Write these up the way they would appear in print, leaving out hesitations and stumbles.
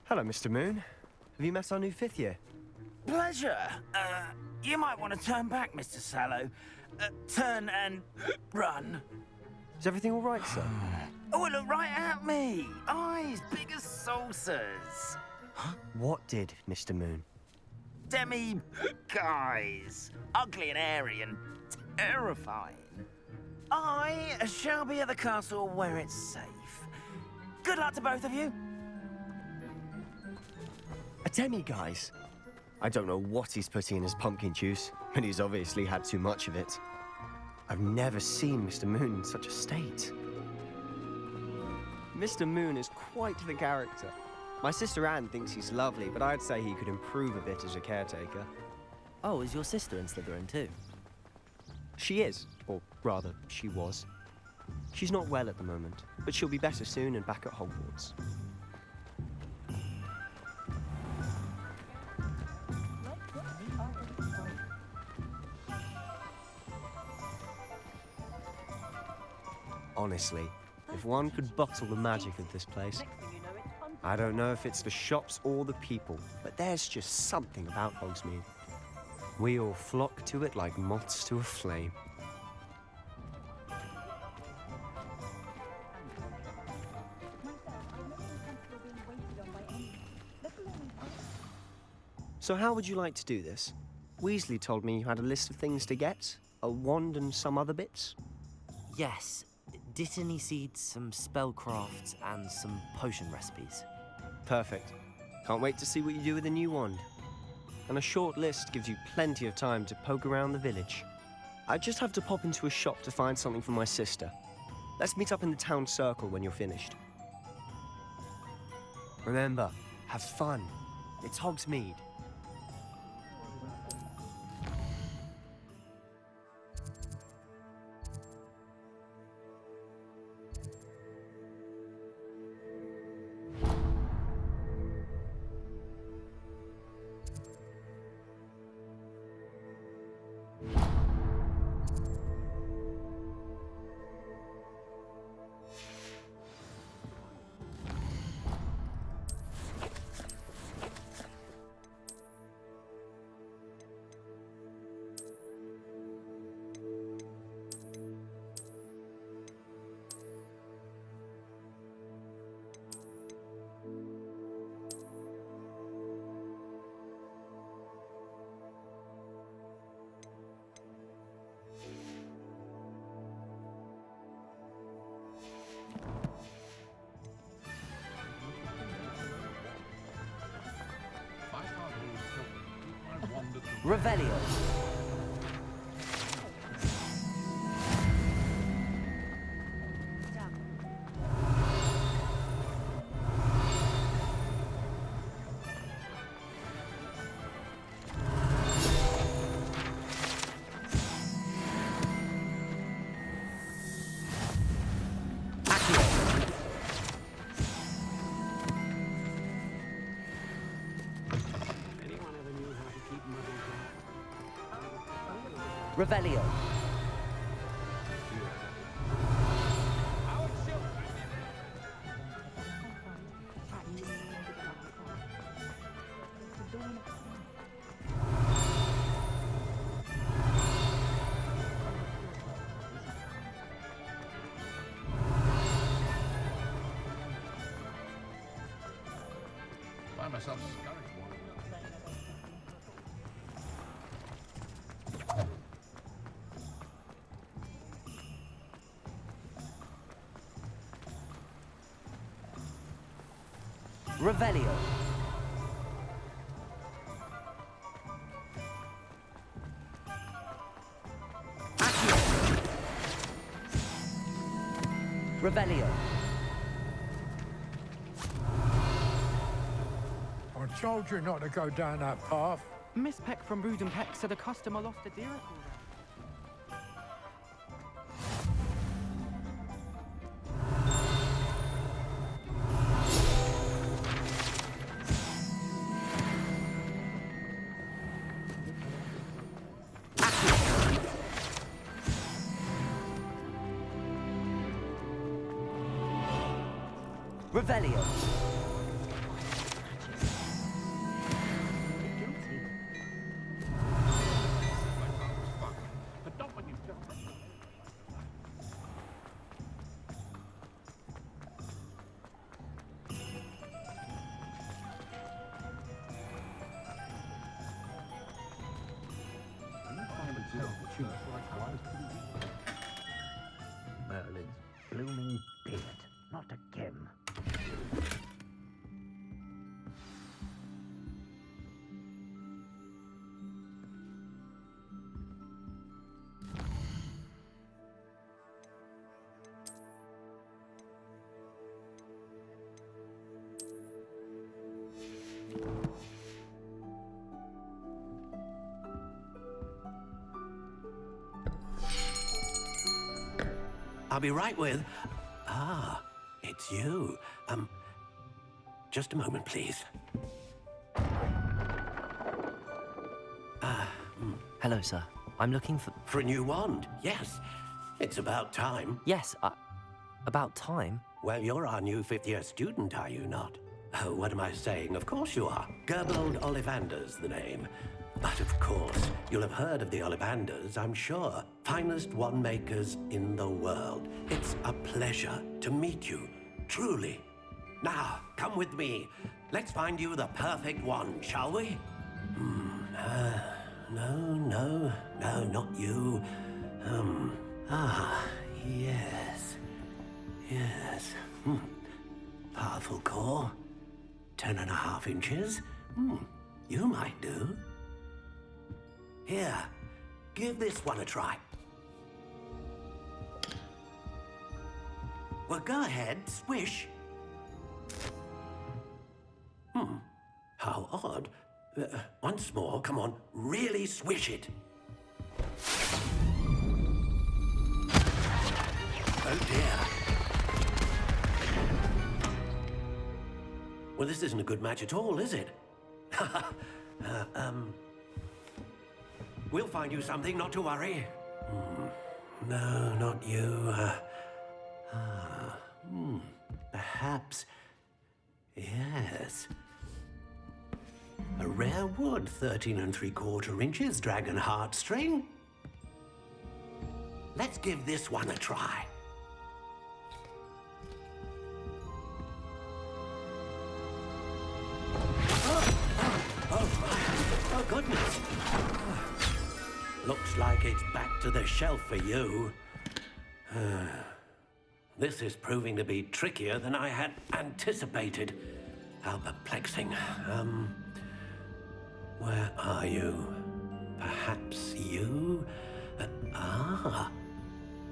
Hello, Mr. Moon. Have you met our new fifth year? Pleasure. You might want to turn back, Mr. Sallow. Turn and run. Is everything all right, sir? Oh, look right at me. Eyes big as saucers. What did, Mr. Moon? Guys. Ugly and hairy and terrifying. I shall be at the castle where it's safe. Good luck to both of you. A demi-guise? I don't know what he's putting in his pumpkin juice, but he's obviously had too much of it. I've never seen Mr. Moon in such a state. Mr. Moon is quite the character. My sister Anne thinks he's lovely, but I'd say he could improve a bit as a caretaker. Oh, is your sister in Slytherin too? She is, or rather, she was. She's not well at the moment, but she'll be better soon and back at Hogwarts. Honestly, if one could bottle the magic of this place. I don't know if it's the shops or the people, but there's just something about Hogsmeade. We all flock to it like moths to a flame. So how would you like to do this? Weasley told me you had a list of things to get, a wand and some other bits. Yes. Dittany seeds, some spellcrafts, and some potion recipes. Perfect. Can't wait to see what you do with the new wand. And a short list gives you plenty of time to poke around the village. I just have to pop into a shop to find something for my sister. Let's meet up in the town circle when you're finished. Remember, have fun. It's Hogsmeade. Revelio. Revelio. Find myself scurrying. Revelio. Revelio. I told you not to go down that path. Miss Peck from Brood and Peck said a customer lost a deer. Revelio. Merlin's blooming beard. Not again. I'll be right with... Ah, it's you. Just a moment, please. Hello, sir. I'm looking for... For a new wand, yes. It's about time. Yes, about time. Well, you're our new fifth-year student, are you not? Oh, what am I saying? Of course you are. Gerbold Ollivander's the name. But of course, you'll have heard of the Ollivanders, I'm sure. Finest wand makers in the world. It's a pleasure to meet you, truly. Now, come with me. Let's find you the perfect wand, shall we? No, not you. Yes. Powerful core. 10.5 inches. You might do. Here, give this one a try. Well, go ahead, swish. How odd. Once more, come on, really swish it. Oh dear. Well, this isn't a good match at all, is it? We'll find you something, not to worry. No, not you. Perhaps. Yes. A rare wood, 13 3/4 inches, dragon heartstring. Let's give this one a try. Oh, goodness. Looks like it's back to the shelf for you. This is proving to be trickier than I had anticipated. How perplexing. Where are you? Perhaps you?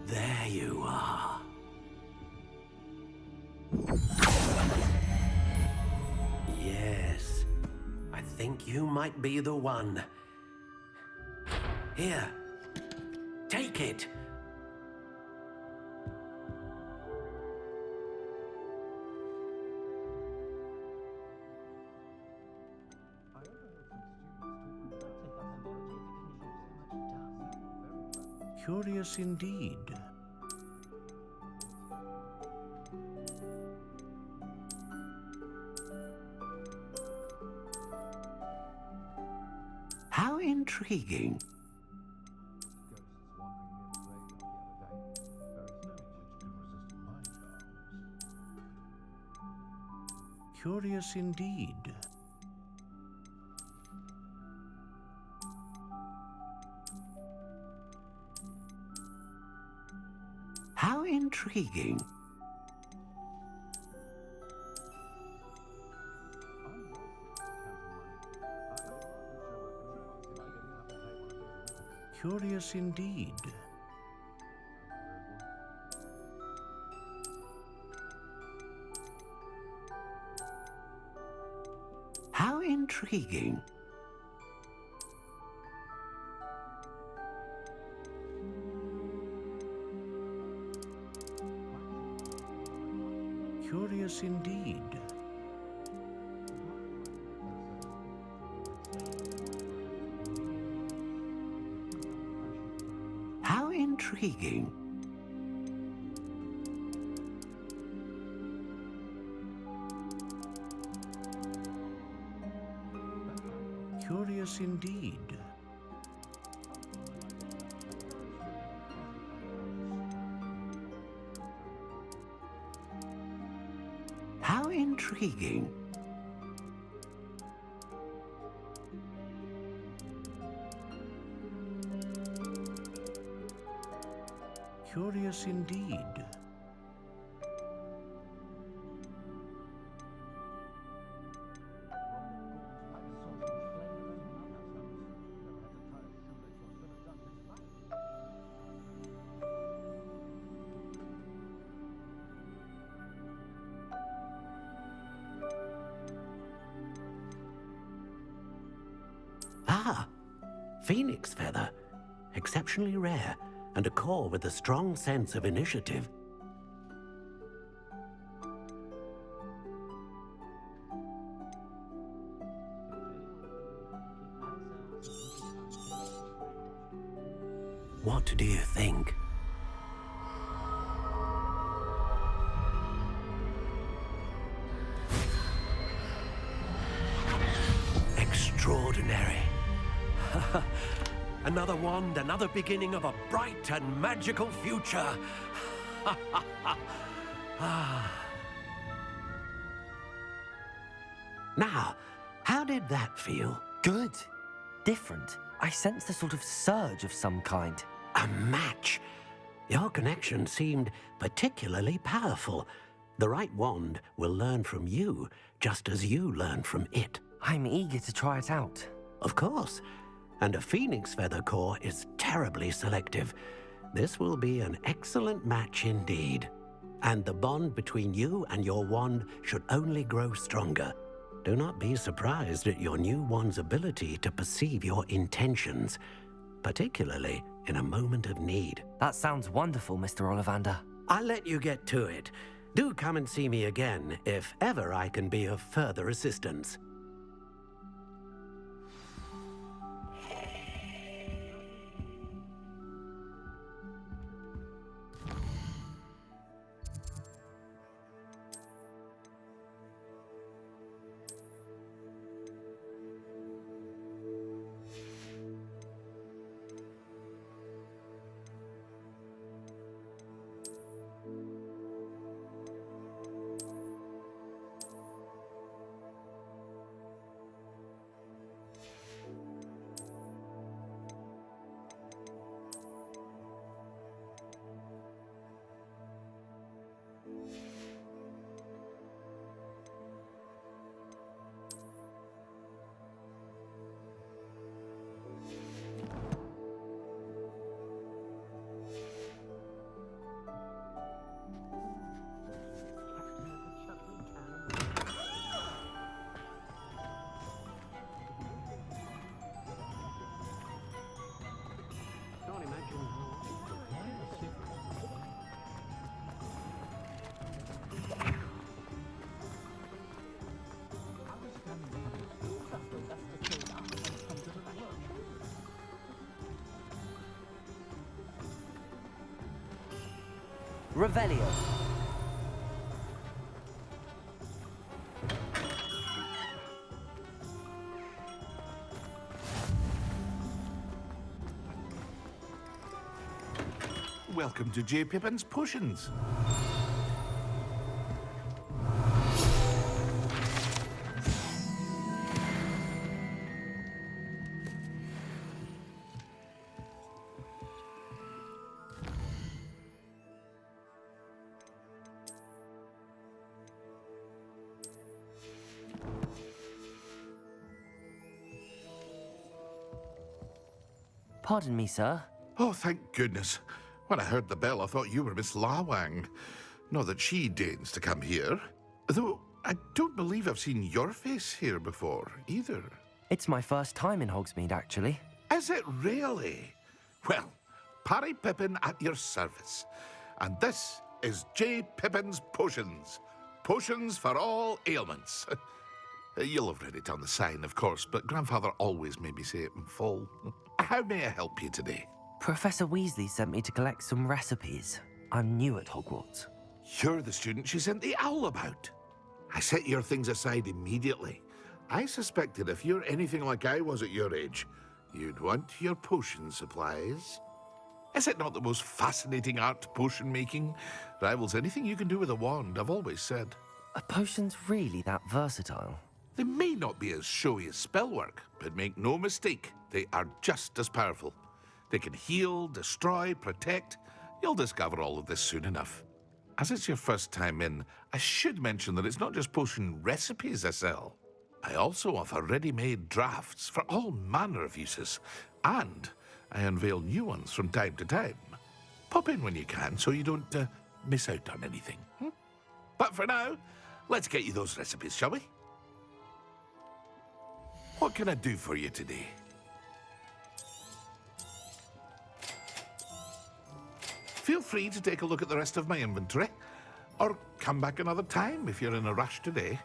There you are. Yes, I think you might be the one. Here, take it. Curious indeed. How intriguing. Curious indeed. How intriguing. Curious indeed. How intriguing. Curious indeed. How intriguing. Curious indeed. How intriguing. Curious indeed. Ah, phoenix feather. Exceptionally rare, and a core with a strong sense of initiative. What do you think? Extraordinary. Another wand, another beginning of a bright and magical future. Now, how did that feel? Good. Different. I sensed a sort of surge of some kind. A match. Your connection seemed particularly powerful. The right wand will learn from you, just as you learn from it. I'm eager to try it out. Of course. And a phoenix feather core is terribly selective. This will be an excellent match indeed. And the bond between you and your wand should only grow stronger. Do not be surprised at your new wand's ability to perceive your intentions, particularly in a moment of need. That sounds wonderful, Mr. Ollivander. I'll let you get to it. Do come and see me again if ever I can be of further assistance. Revelio. Welcome to J. Pippin's Potions. Pardon me, sir. Oh, thank goodness. When I heard the bell, I thought you were Miss Lawang. Not that she deigns to come here. Though I don't believe I've seen your face here before, either. It's my first time in Hogsmeade, actually. Is it really? Well, Parry Pippin at your service. And this is J. Pippin's Potions. Potions for all ailments. You'll have read it on the sign, of course, but Grandfather always made me say it in full. How may I help you today? Professor Weasley sent me to collect some recipes. I'm new at Hogwarts. You're the student she sent the owl about. I set your things aside immediately. I suspected if you're anything like I was at your age, you'd want your potion supplies. Is it not the most fascinating art, potion making? Rivals anything you can do with a wand, I've always said. Are potions really that versatile? They may not be as showy as spellwork, but make no mistake, they are just as powerful. They can heal, destroy, protect, You'll discover all of this soon enough. As it's your first time in, I should mention that it's not just potion recipes I sell. I also offer ready-made drafts for all manner of uses, and I unveil new ones from time to time. Pop in when you can so you don't miss out on anything. But for now, let's get you those recipes, shall we? What can I do for you today? Feel free to take a look at the rest of my inventory, or come back another time if you're in a rush today.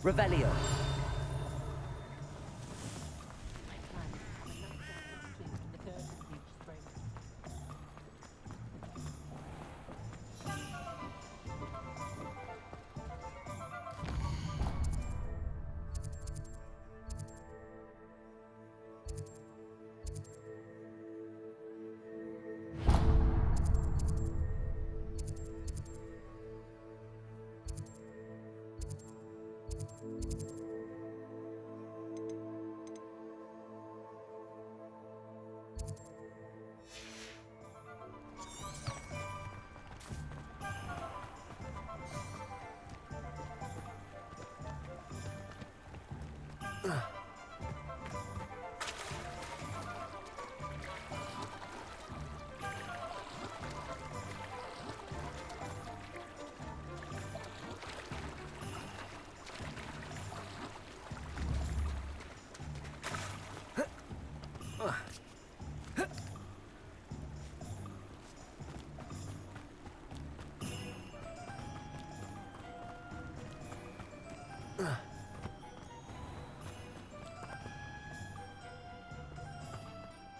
Revelio.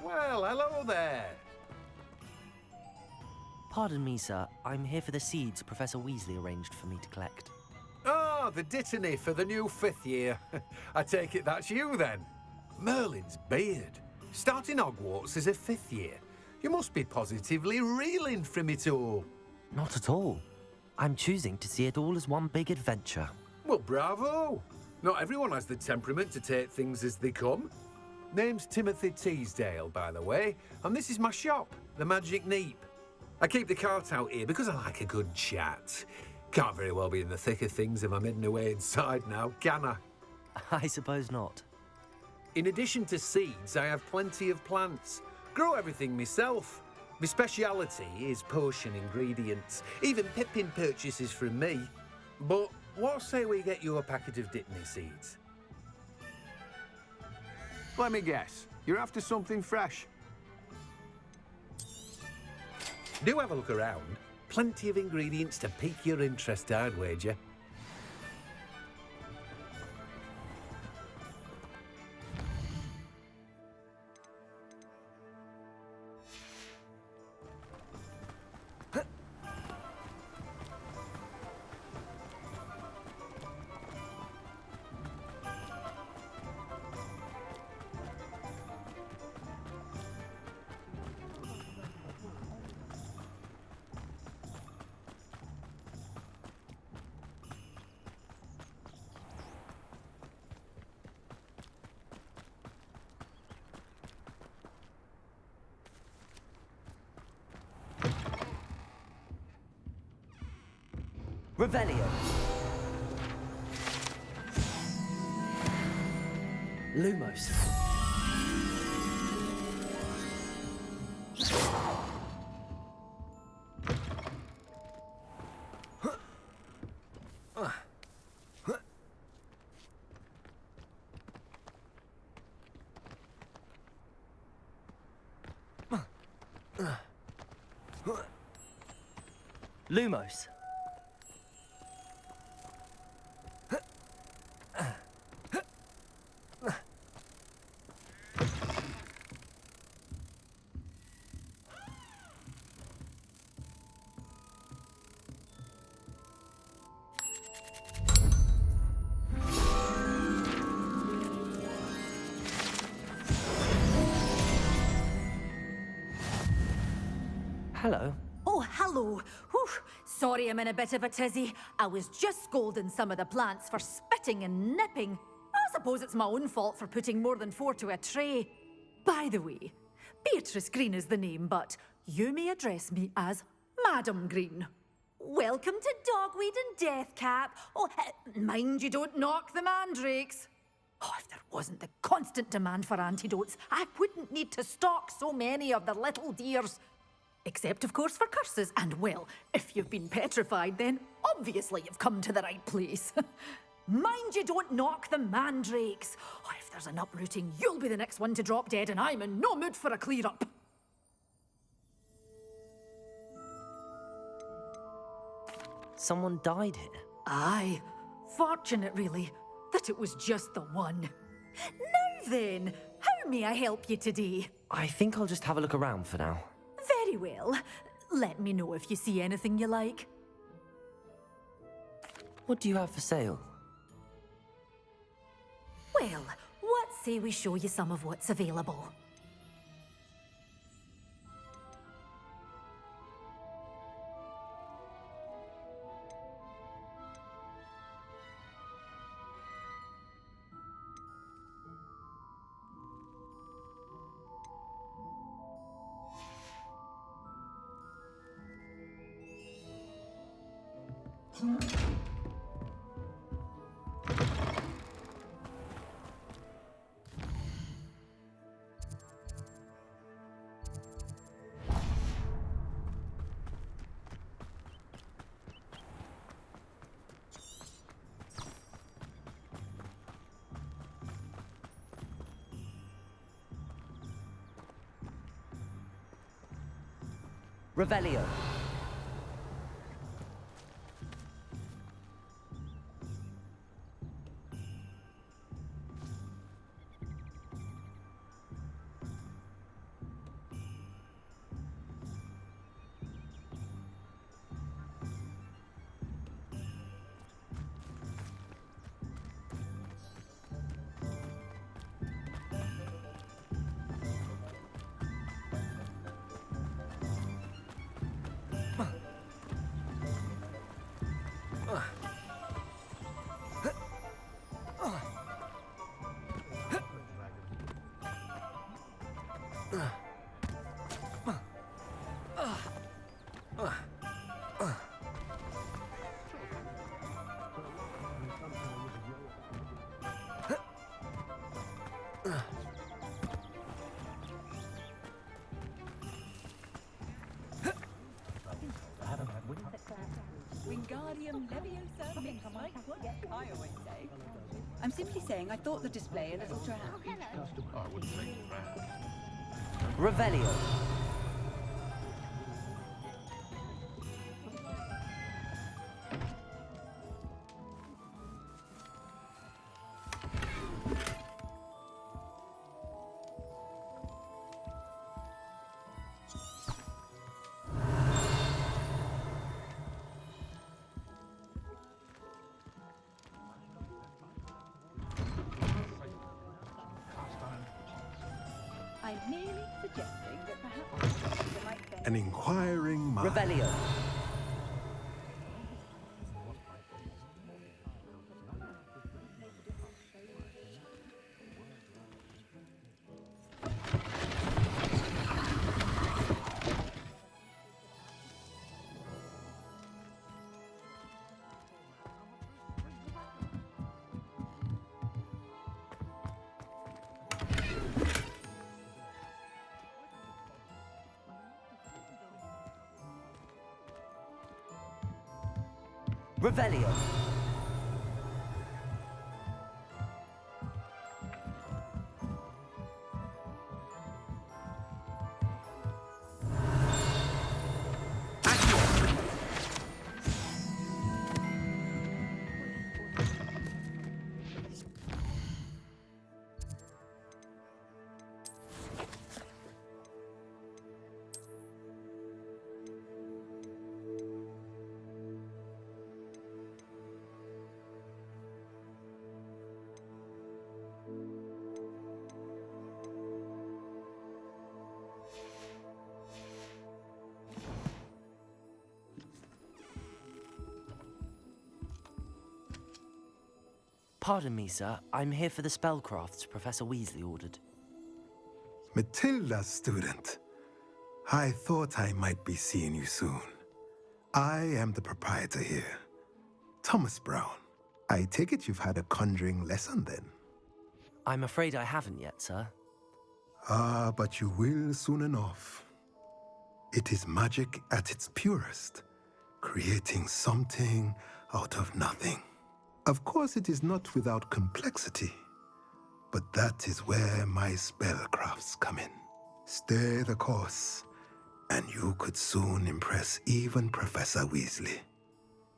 Well, hello there. Pardon me, sir. I'm here for the seeds Professor Weasley arranged for me to collect. Oh, the dittany for the new 5th year. I take it that's you then. Merlin's beard. Starting Hogwarts as a 5th year. You must be positively reeling from it all. Not at all. I'm choosing to see it all as one big adventure. Well, bravo. Not everyone has the temperament to take things as they come. Name's Timothy Teasdale, by the way, and this is my shop, the Magic Neep. I keep the cart out here because I like a good chat. Can't very well be in the thick of things if I'm hidden away inside now, can I? I suppose not. In addition to seeds, I have plenty of plants. Grow everything myself. My speciality is potion ingredients. Even Pippin purchases from me. But what say we get you a packet of Dittany seeds? Let me guess. You're after something fresh. Do have a look around. Plenty of ingredients to pique your interest, I'd wager. Revelio. Lumos. Lumos. Hello. Oh, hello. Whew. Sorry I'm in a bit of a tizzy. I was just scolding some of the plants for spitting and nipping. I suppose it's my own fault for putting more than 4 to a tray. By the way, Beatrice Green is the name, but you may address me as Madam Green. Welcome to Dogweed and Deathcap. Oh, mind you don't knock the mandrakes. Oh, if there wasn't the constant demand for antidotes, I wouldn't need to stock so many of the little dears. Except, of course, for curses. And, well, if you've been petrified, then obviously you've come to the right place. Mind you don't knock the mandrakes. Oh, if there's an uprooting, you'll be the next one to drop dead, and I'm in no mood for a clear-up. Someone died here. Aye. Fortunate, really, that it was just the one. Now then, how may I help you today? I think I'll just have a look around for now. Very well. Let me know if you see anything you like. What do you have for sale? Well, what say we show you some of what's available? Revelio. Wingardium Leviosa makes life work, I always say. I'm simply saying I thought the display a little drab. Revelio. I'm merely suggesting that perhaps you might spend... An inquiring mind. Revelio. Revelio. Pardon me, sir. I'm here for the spellcrafts Professor Weasley ordered. Matilda, student. I thought I might be seeing you soon. I am the proprietor here, Thomas Brown. I take it you've had a conjuring lesson then? I'm afraid I haven't yet, sir. Ah, but you will soon enough. It is magic at its purest, creating something out of nothing. Of course, it is not without complexity, but that is where my spellcrafts come in. Stay the course, and you could soon impress even Professor Weasley.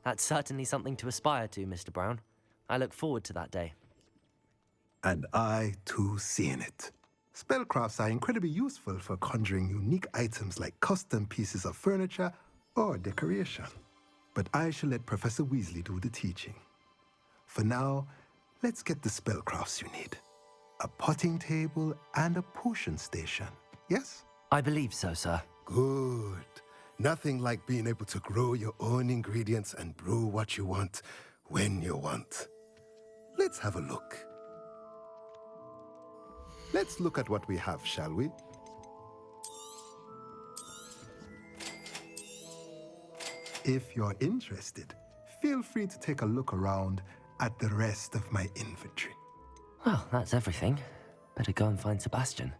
That's certainly something to aspire to, Mr. Brown. I look forward to that day. And I, too, seeing it. Spellcrafts are incredibly useful for conjuring unique items like custom pieces of furniture or decoration. But I shall let Professor Weasley do the teaching. For now, let's get the spellcrafts you need. A potting table and a potion station, yes? I believe so, sir. Good. Nothing like being able to grow your own ingredients and brew what you want when you want. Let's have a look. Let's look at what we have, shall we? If you're interested, feel free to take a look around at the rest of my inventory. Well, that's everything. Better go and find Sebastian.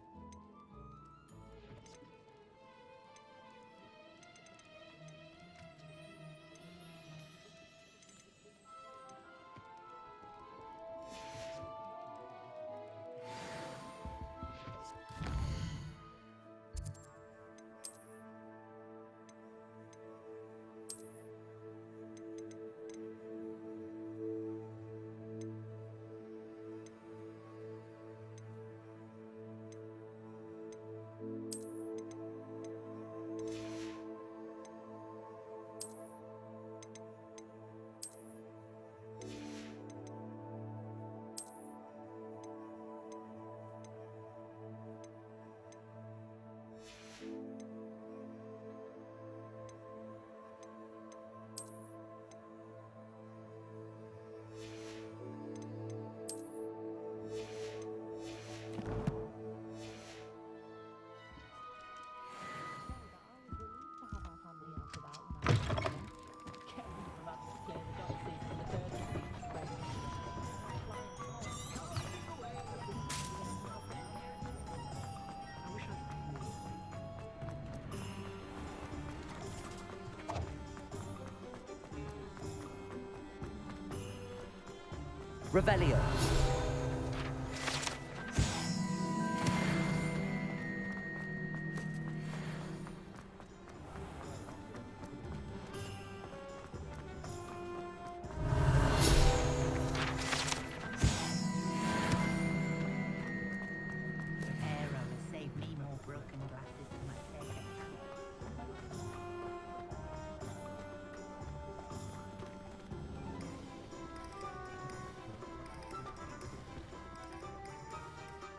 Revelio.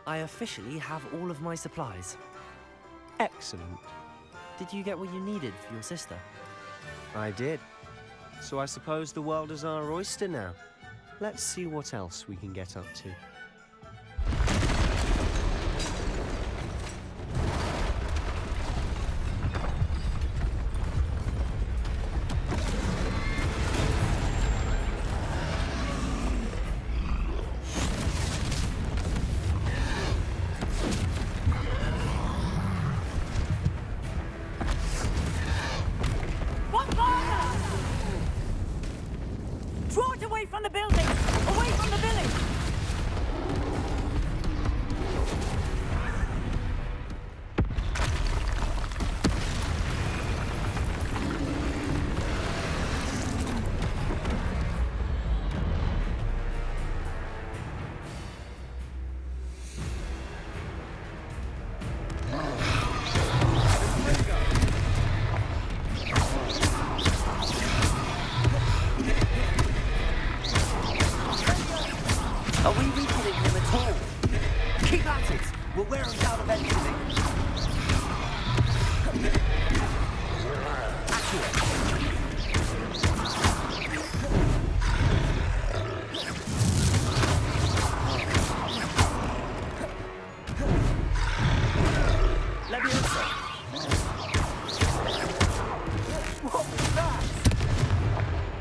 I officially have all of my supplies. Excellent. Did you get what you needed for your sister? I did. So I suppose the world is our oyster now. Let's see what else we can get up to.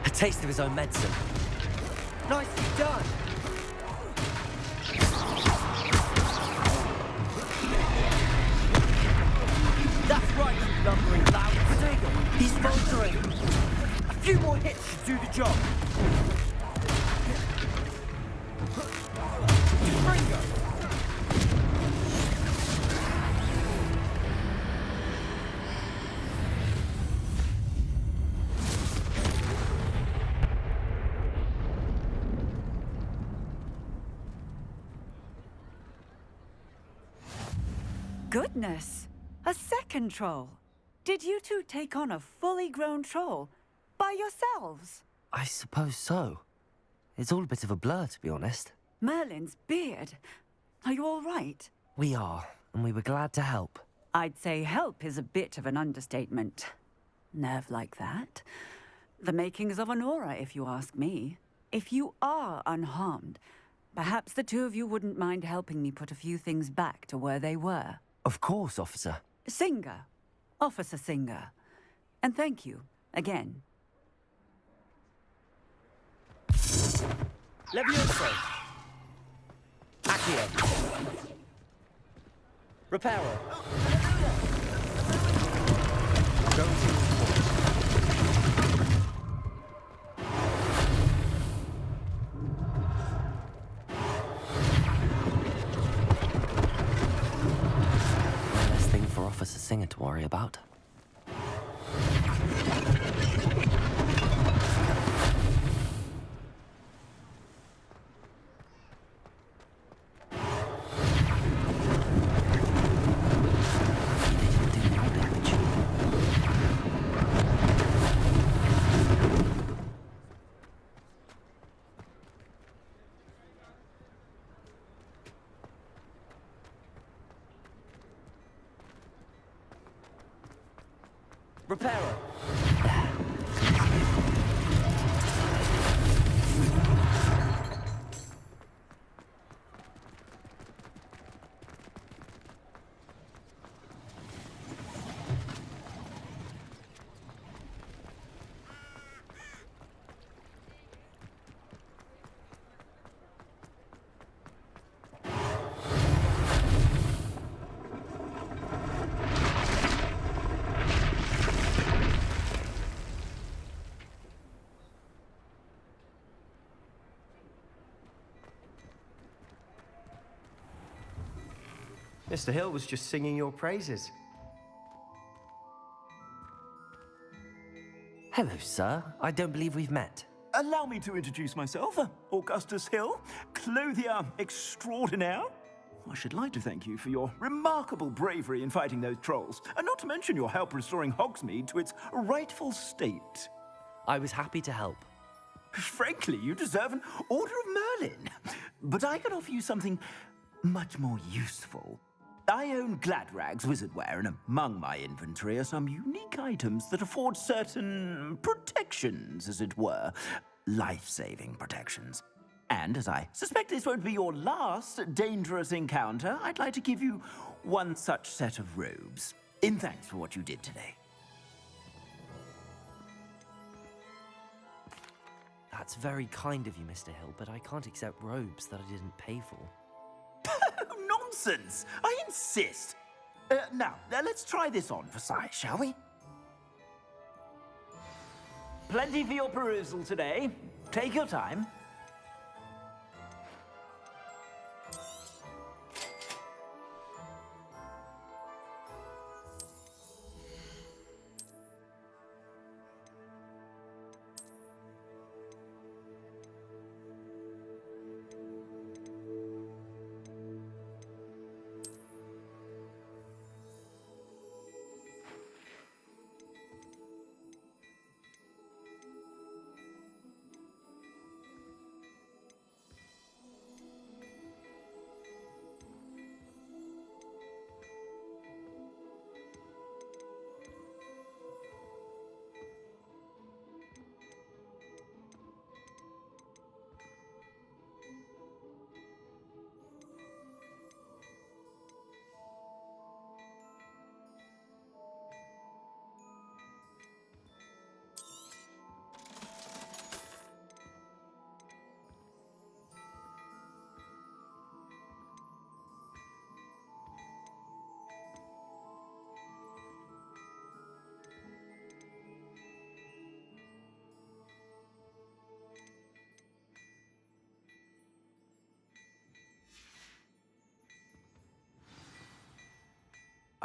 A taste of his own medicine. Nicely done. That's right, you lumbering loud potato. He's faltering. A few more hits should do the job. Springo. Goodness! A second troll. Did you two take on a fully grown troll by yourselves? I suppose so. It's all a bit of a blur, to be honest. Merlin's beard. Are you all right? We are, and we were glad to help. I'd say help is a bit of an understatement. Nerve like that. The makings of an aura, if you ask me. If you are unharmed, perhaps the two of you wouldn't mind helping me put a few things back to where they were. Of course, officer. Singer. Officer Singer. And thank you, again. Levioso. Accio. Reparo. One less thing for Officer Singer to worry about. Reparo. Mr. Hill was just singing your praises. Hello, sir. I don't believe we've met. Allow me to introduce myself, Augustus Hill, clothier extraordinaire. I should like to thank you for your remarkable bravery in fighting those trolls, and not to mention your help restoring Hogsmeade to its rightful state. I was happy to help. Frankly, you deserve an Order of Merlin. But I can offer you something much more useful. I own Gladrag's wizardware, and among my inventory are some unique items that afford certain protections, as it were. Life-saving protections. And as I suspect this won't be your last dangerous encounter, I'd like to give you one such set of robes, in thanks for what you did today. That's very kind of you, Mr. Hill, but I can't accept robes that I didn't pay for. Nonsense! I insist. Now, let's try this on for size, shall we? Plenty for your perusal today. Take your time.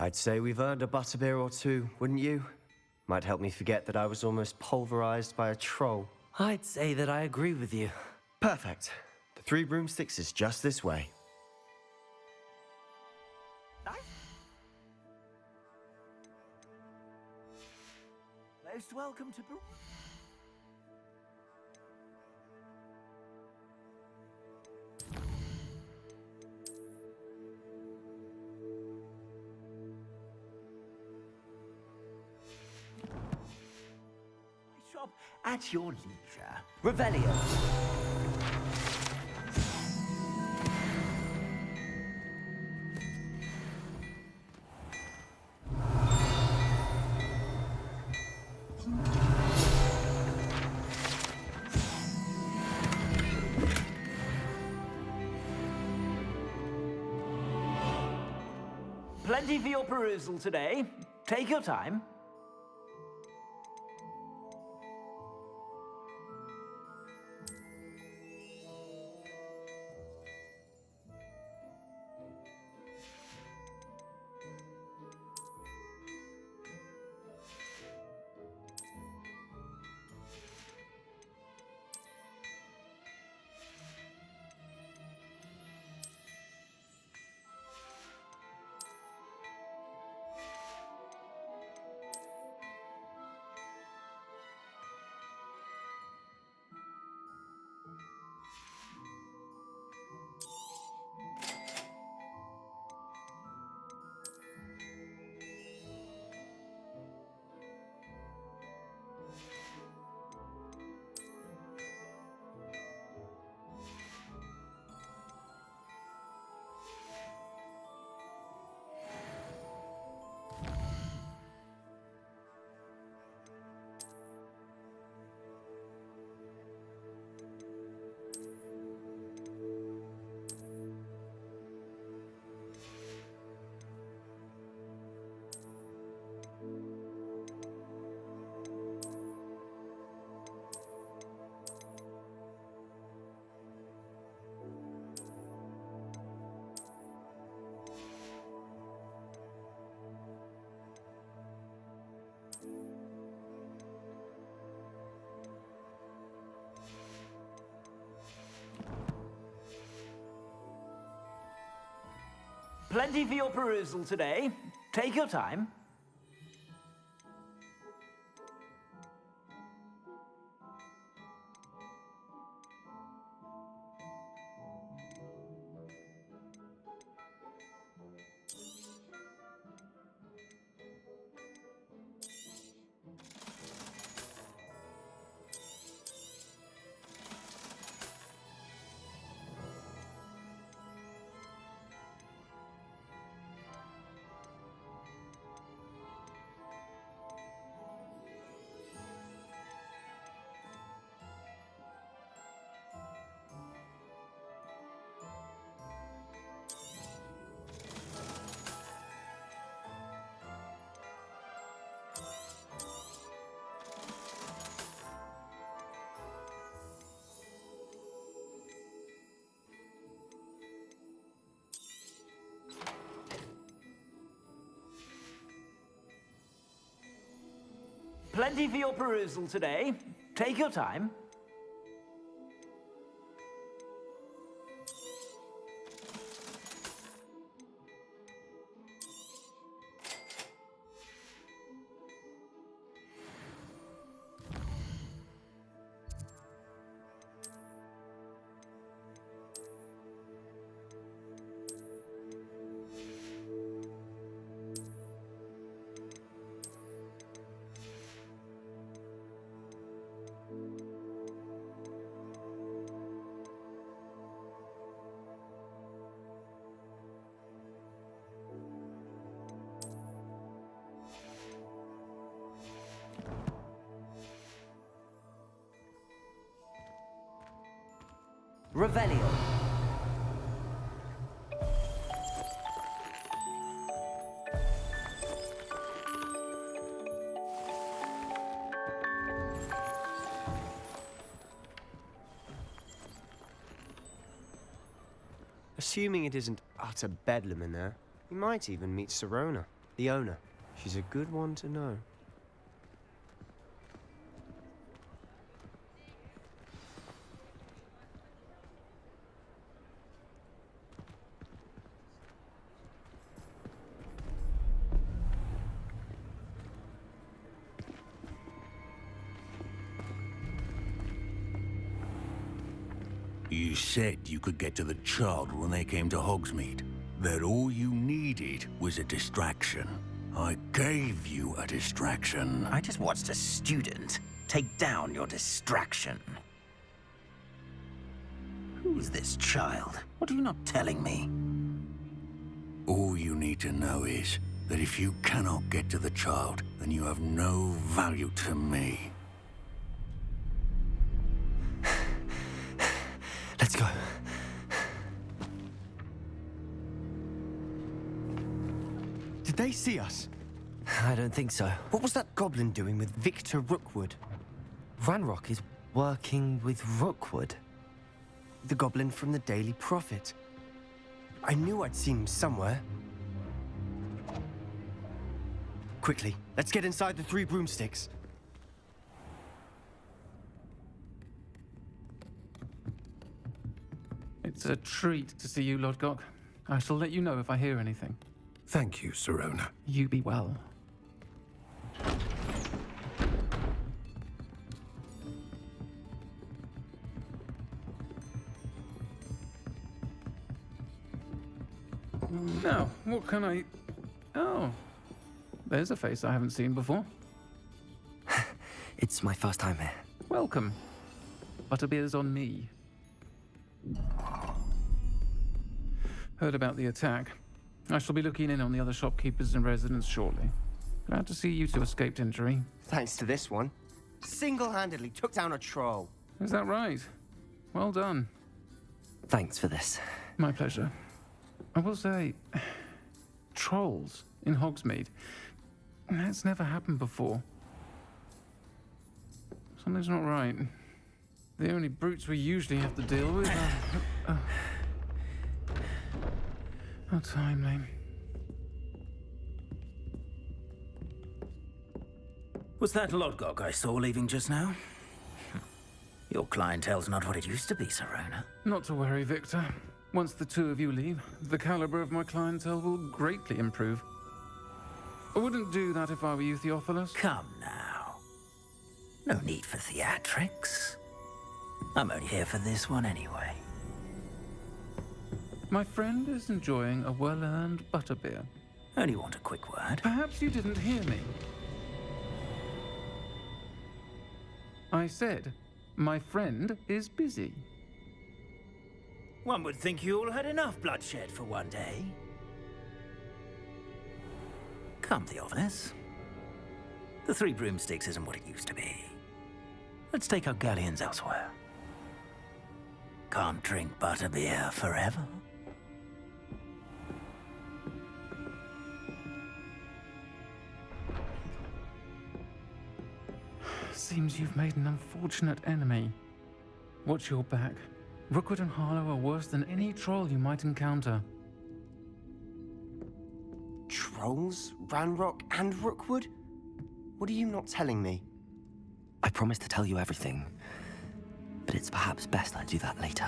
I'd say we've earned a butterbeer or two, wouldn't you? Might help me forget that I was almost pulverized by a troll. I'd say that I agree with you. Perfect. The Three Broomsticks is just this way. Most welcome to shop at your leisure. Revelio. Plenty for your perusal today. Take your time. Plenty for your perusal today. Take your time. Plenty for your perusal today. Take your time. Revelio. Assuming it isn't utter bedlam in there, we might even meet Sirona. The owner. She's a good one to know. You said you could get to the child when they came to Hogsmeade. That all you needed was a distraction. I gave you a distraction. I just watched a student take down your distraction. Who is this child? What are you not telling me? All you need to know is that if you cannot get to the child, then you have no value to me. Let's go. Did they see us? I don't think so. What was that goblin doing with Victor Rookwood? Ranrock is working with Rookwood. The goblin from the Daily Prophet. I knew I'd seen him somewhere. Quickly, let's get inside the 3 broomsticks. It's a treat to see you, Lodgok. I shall let you know if I hear anything. Thank you, Sirona. You be well. Now, what can I... Oh, there's a face I haven't seen before. It's my first time here. Welcome. Butterbeer's on me. Heard about the attack. I shall be looking in on the other shopkeepers and residents shortly. Glad to see you two escaped injury. Thanks to this one. Single-handedly took down a troll. Is that right? Well done. Thanks for this. My pleasure. I will say, trolls in Hogsmeade. That's never happened before. Something's not right. The only brutes we usually have to deal with are... How timely. Was that Lodgok I saw leaving just now? Your clientele's not what it used to be, Sirona. Not to worry, Victor. Once the 2 of you leave, the caliber of my clientele will greatly improve. I wouldn't do that if I were you, Theophilus. Come now. No need for theatrics. I'm only here for this one anyway. My friend is enjoying a well-earned butterbeer. Only want a quick word. Perhaps you didn't hear me. I said, my friend is busy. One would think you all had enough bloodshed for one day. Come, Theophilus. The 3 broomsticks isn't what it used to be. Let's take our galleons elsewhere. Can't drink butterbeer forever. Seems you've made an unfortunate enemy. Watch your back. Rookwood and Harlow are worse than any troll you might encounter. Trolls? Ranrock and Rookwood? What are you not telling me? I promised to tell you everything, but it's perhaps best I do that later.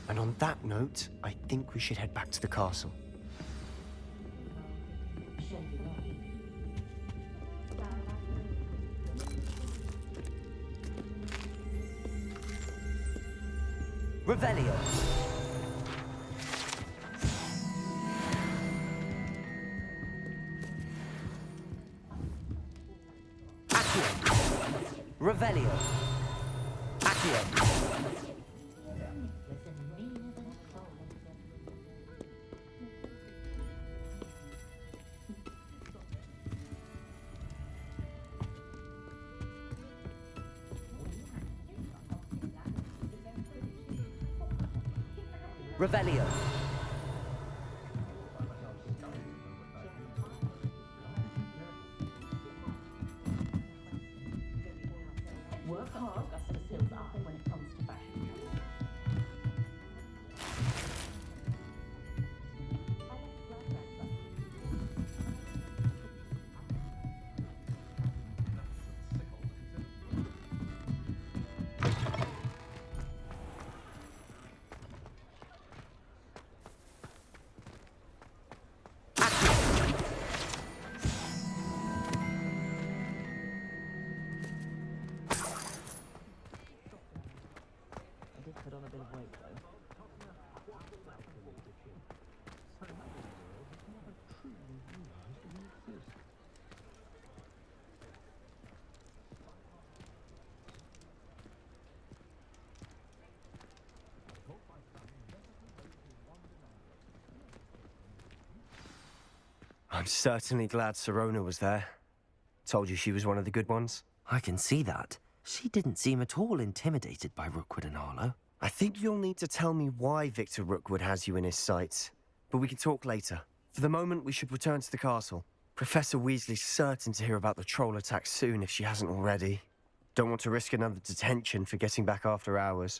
And on that note, I think we should head back to the castle. Revelio. Revelio. Accio. Revelio. Work hard, custom skills up when it comes to fashion. I'm certainly glad Sirona was there. Told you she was one of the good ones. I can see that. She didn't seem at all intimidated by Rookwood and Harlow. I think you'll need to tell me why Victor Rookwood has you in his sights. But we can talk later. For the moment, we should return to the castle. Professor Weasley's certain to hear about the troll attack soon if she hasn't already. Don't want to risk another detention for getting back after hours.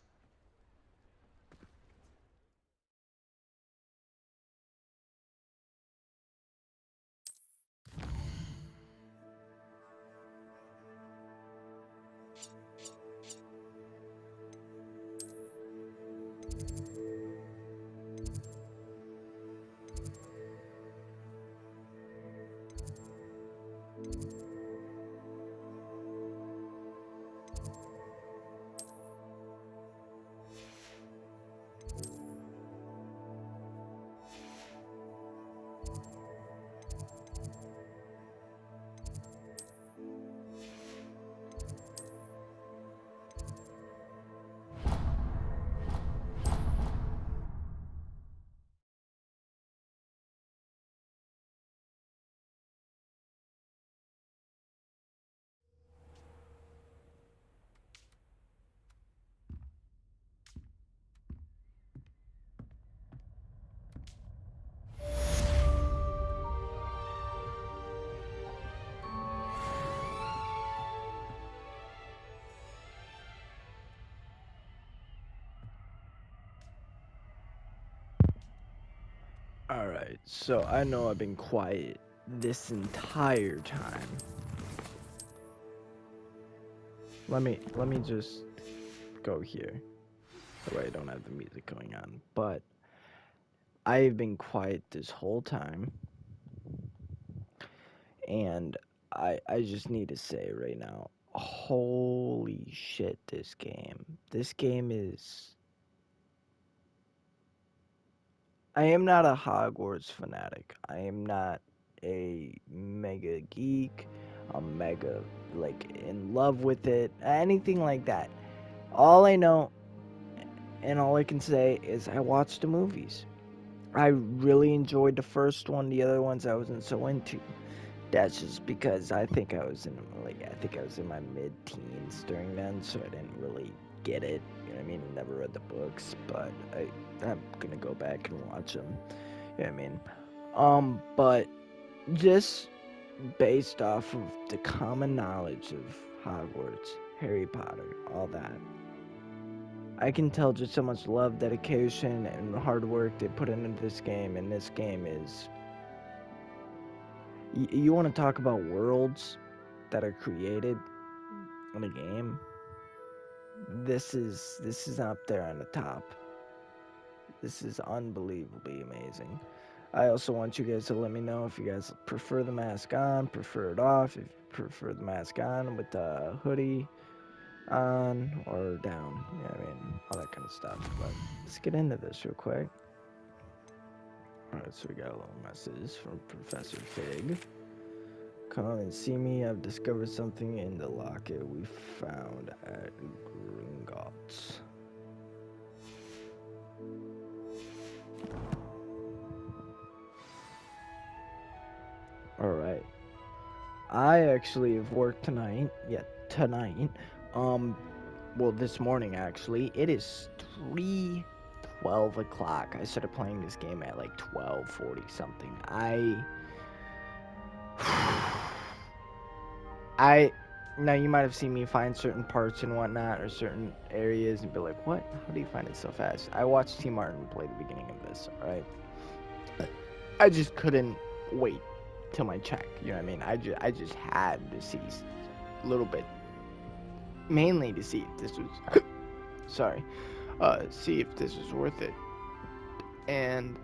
Alright, so I know I've been quiet this entire time. Let me just go here. That way I don't have the music going on. But I've been quiet this whole time. And I just need to say right now, holy shit, this game. This game is... I am not a Hogwarts fanatic. I am not a mega geek. I'm mega, like, in love with it. Anything like that. All I know, and all I can say, is I watched the movies. I really enjoyed the first one. The other ones I wasn't so into. That's just because I think I was in my mid-teens during then, so I didn't really get it. You know what I mean? Never read the books, but I'm gonna go back and watch them. You know what I mean? But just based off of the common knowledge of Hogwarts, Harry Potter, all that, I can tell just how much love, dedication, and hard work they put into this game, and this game is... You want to talk about worlds that are created in a game? This is up there on the top. This is unbelievably amazing. I also want you guys to let me know if you guys prefer the mask on, prefer it off, if you prefer the mask on with the hoodie on or down. You know what I mean? All that kind of stuff. But let's get into this real quick. Alright, so we got a little message from Professor Fig. Come and see me. I've discovered something in the locket we found at Gringotts. Alright. I actually have worked tonight. Yeah, tonight. Well, this morning actually. It is 3:12 o'clock. I started playing this game at like 12:40 something. Now you might have seen me find certain parts and whatnot, or certain areas, and be like, what? How do you find it so fast? I watched T. Martin play the beginning of this, alright? I just couldn't wait till my check, you know what I mean? I just had to see a little bit, mainly to see if this was, sorry, see if this was worth it. And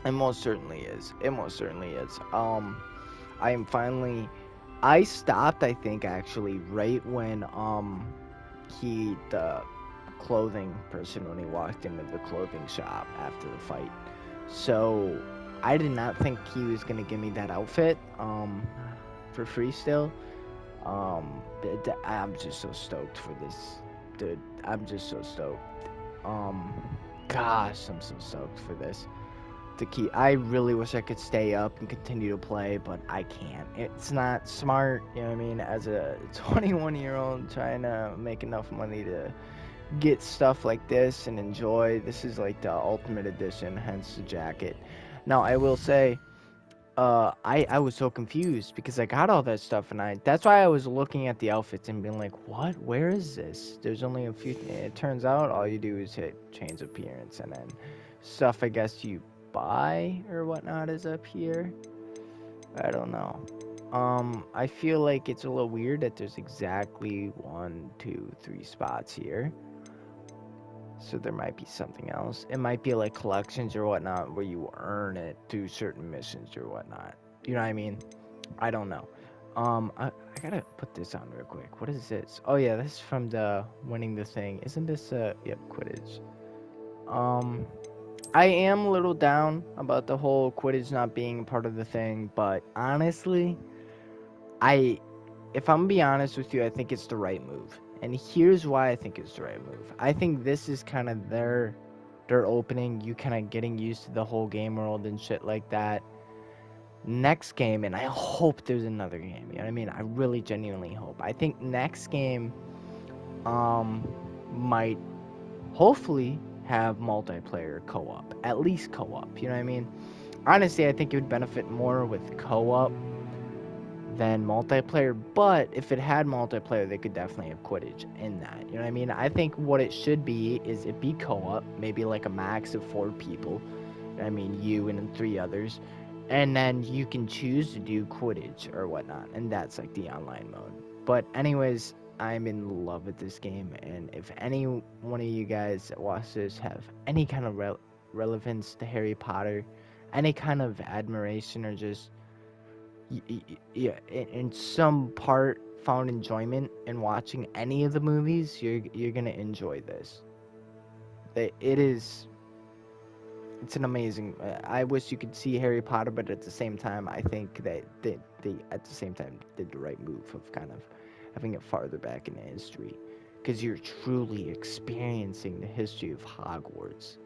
it most certainly is. It most certainly is. I am finally... I stopped, I think, actually, right when, the clothing person, when he walked into the clothing shop after the fight. So, I did not think he was gonna give me that outfit, for free still. I'm just so stoked for this, dude. I'm just so stoked. Gosh, I'm so stoked for this. to keep. I really wish I could stay up and continue to play, but I can't. It's not smart, you know what I mean? As a 21-year-old trying to make enough money to get stuff like this and enjoy. This is like the ultimate edition, hence the jacket. Now, I will say, I was so confused because I got all that stuff and that's why I was looking at the outfits and being like, what? Where is this? There's only a few. It turns out all you do is hit change appearance, and then stuff I guess you buy or whatnot is up here. I don't know. I feel like it's a little weird that there's exactly 1, 2, 3 spots here. So there might be something else. It might be like collections or whatnot where you earn it through certain missions or whatnot. You know what I mean? I don't know. I gotta put this on real quick. What is this? Oh yeah, this is from the winning the thing. Isn't this yep, Quidditch. I am a little down about the whole Quidditch not being part of the thing, but honestly, if I'm gonna be honest with you, I think it's the right move. And here's why I think it's the right move. I think this is kind of their opening, you kind of getting used to the whole game world and shit like that. Next game, and I hope there's another game, you know what I mean? I really genuinely hope. I think next game might hopefully have multiplayer co-op, at least co-op, you know what I mean? Honestly, I think it would benefit more with co-op than multiplayer, but if it had multiplayer, they could definitely have Quidditch in that, you know what I mean? I think what it should be is it be co-op, maybe like a max of 4 people, I mean you and 3 others, and then you can choose to do Quidditch or whatnot, and that's like the online mode. But anyways, I'm in love with this game, and if any one of you guys that watch this have any kind of relevance to Harry Potter, any kind of admiration or just yeah, in some part found enjoyment in watching any of the movies, you're gonna enjoy this. It's an amazing. I wish you could see Harry Potter, but at the same time, I think that they at the same time did the right move of kind of having it farther back in history, because you're truly experiencing the history of Hogwarts,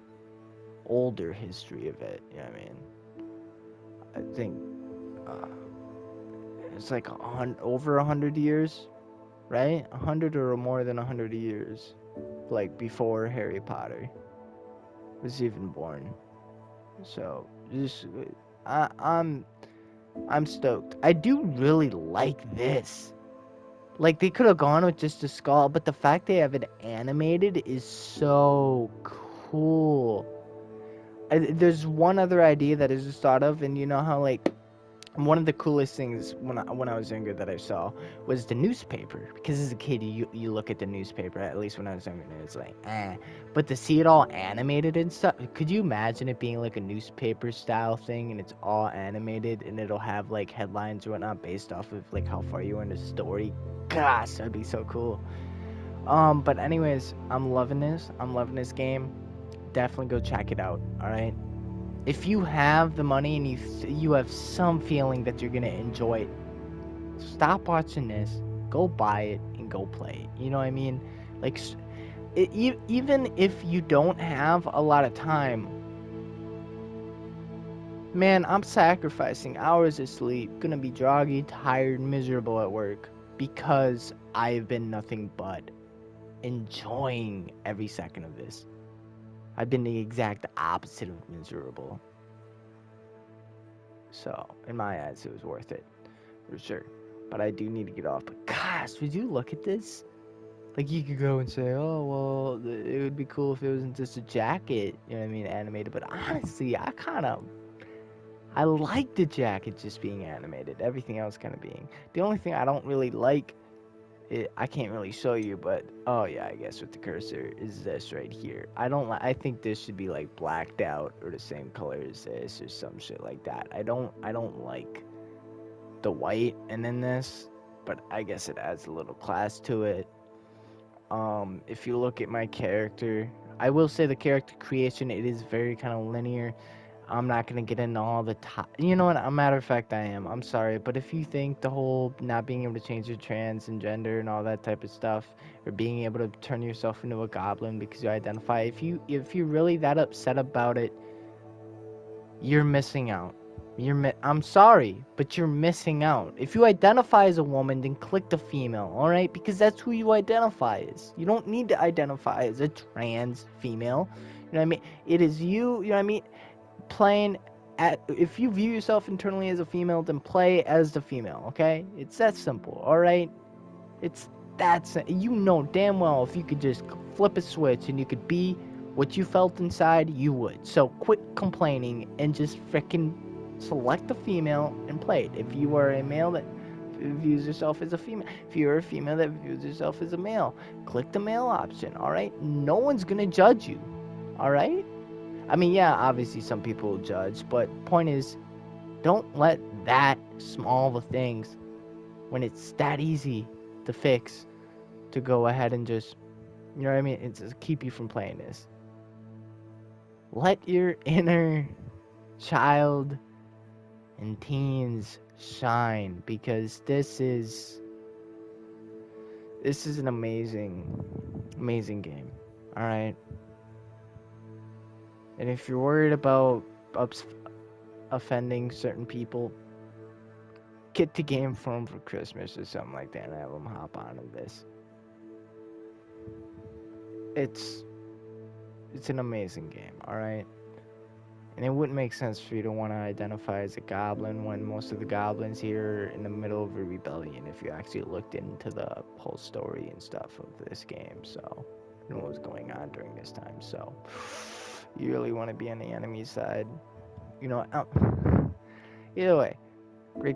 older history of it. You know what I mean? I think. It's like over 100 years, right? 100 or more than 100 years, like before Harry Potter was even born. So just, I'm stoked. I do really like this. Like they could have gone with just a skull, but the fact they have it animated is so cool. There's one other idea that I just thought of, and you know how like one of the coolest things when I was younger that I saw was the newspaper. Because as a kid, you look at the newspaper, at least when I was younger, and it's like, eh. But to see it all animated and stuff, could you imagine it being like a newspaper style thing and it's all animated and it'll have like headlines or whatnot based off of like how far you are in the story? Gosh, that'd be so cool. But anyways, I'm loving this. I'm loving this game. Definitely go check it out, alright? If you have the money and you have some feeling that you're gonna enjoy it, stop watching this, go buy it, and go play it. You know what I mean? Like, even if you don't have a lot of time, man, I'm sacrificing hours of sleep, gonna be groggy, tired, miserable at work because I've been nothing but enjoying every second of this. I've been the exact opposite of miserable. So, in my eyes, it was worth it. For sure. But I do need to get off. But gosh, would you look at this? Like, you could go and say, oh, well, it would be cool if it wasn't just a jacket, you know what I mean, animated. But honestly, I like the jacket just being animated. Everything else kind of being. The only thing I don't really like, I can't really show you, but, oh yeah, I guess with the cursor, is this right here. I think this should be, like, blacked out or the same color as this or some shit like that. I don't like the white and then this, but I guess it adds a little class to it. If you look at my character, I will say the character creation, it is very kind of linear. I'm not gonna get into all the you know what, a matter of fact I am, I'm sorry, but if you think the whole not being able to change your trans and gender and all that type of stuff, or being able to turn yourself into a goblin because you identify, if you're really that upset about it, you're missing out. I'm sorry, but you're missing out. If you identify as a woman, then click the female, alright? Because that's who you identify as. You don't need to identify as a trans female. You know what I mean? It is you, you know what I mean? Playing at, if you view yourself internally as a female, then play as the female, okay? It's that simple, alright? It's you know damn well if you could just flip a switch and you could be what you felt inside, you would. So quit complaining and just frickin' select the female and play it. If you are a male that views yourself as a female, if you're a female that views yourself as a male, click the male option, alright? No one's gonna judge you, alright? I mean, yeah, obviously some people will judge, but point is, don't let that small of a things, when it's that easy to fix, to go ahead and just, you know what I mean? It's just keep you from playing this. Let your inner child and teens shine, because this is an amazing game. All right. And if you're worried about offending certain people, get the game for them for Christmas or something like that and have them hop onto this. It's an amazing game, alright? And it wouldn't make sense for you to want to identify as a goblin when most of the goblins here are in the middle of a rebellion, if you actually looked into the whole story and stuff of this game, so, and what was going on during this time, so, you really want to be on the enemy side, you know, either way,